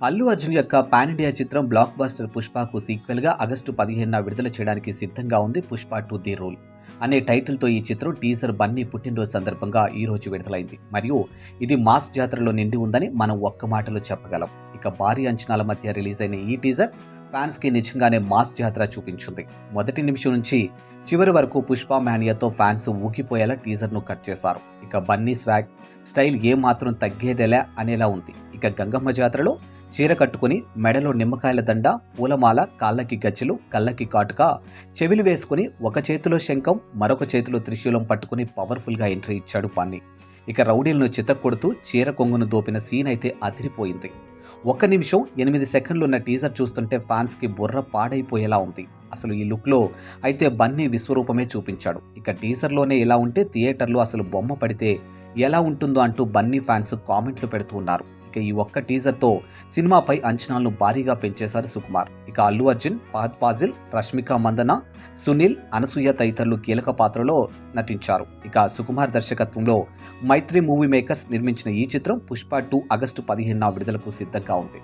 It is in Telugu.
అల్లు అర్జున్ యొక్క పాన్ ఇండియా చిత్రం బ్లాక్ బస్టర్ పుష్పకు సీక్వెల్గా ఆగస్టు 15న విడుదల చేయడానికి సిద్ధంగా ఉంది పుష్ప 2 ది రూల్ అనే టైటిల్తో ఈ చిత్రం టీజర్ బన్నీ పుట్టినరోజు సందర్భంగా ఈ రోజు విడుదలైంది. మరియు ఇది మాస్ జాతరలో నిండి ఉందని మనం ఒక్క మాటలో చెప్పగలం. ఇక భారీ అంచనాల మధ్య రిలీజ్ అయిన ఈ టీజర్ ఫ్యాన్స్ కి నిజంగానే మాస్ జాతర చూపించింది. మొదటి నిమిషం నుంచి చివరి వరకు పుష్ప మానియాతో ఫ్యాన్స్ ఊగిపోయేలా టీజర్ ను కట్ చేశారు. ఇక బన్నీ స్వాగ్ స్టైల్ ఏ మాత్రం తగ్గేదేలా అనేలా ఉంది. ఇక గంగమ్మ జాతరలో చీర కట్టుకుని మెడలో నిమ్మకాయల దండ, పూలమాల, కాళ్ళకి గజ్జెలు, కళ్ళకి కాటుక, చెవిలు వేసుకుని ఒక చేతిలో శంఖం, మరొక చేతిలో త్రిశూలం పట్టుకుని పవర్ఫుల్ గా ఎంట్రీ ఇచ్చాడు బన్నీ. ఇక రౌడీలను చితక్కొడుతూ చీర కొంగును దోపిన సీన్ అయితే అదిరిపోయింది. 1 నిమిషం 8 సెకండ్లు ఉన్న టీజర్ చూస్తుంటే ఫ్యాన్స్ కి బుర్ర పాడైపోయేలా ఉంది. అసలు ఈ లుక్ లో అయితే బన్నీ విశ్వరూపమే చూపించాడు. ఇక టీజర్లోనే ఇలా ఉంటే థియేటర్లో అసలు బొమ్మ పడితే ఎలా ఉంటుందో అంటూ బన్నీ ఫ్యాన్స్ కామెంట్లు పెడుతూ ఉన్నారు. ఇక ఈ ఒక్క టీజర్తో సినిమాపై అంచనాలను భారీగా పెంచేశారు సుకుమార్. ఇక అల్లు అర్జున్, ఫహద్ ఫాజిల్, రష్మిక మందన, సునీల్, అనసూయ తదితరులు కీలక పాత్రలో నటించారు. ఇక సుకుమార్ దర్శకత్వంలో మైత్రి మూవీ మేకర్స్ నిర్మించిన ఈ చిత్రం పుష్ప 2 ఆగస్టు 15న విడుదలకు సిద్ధంగా ఉంది.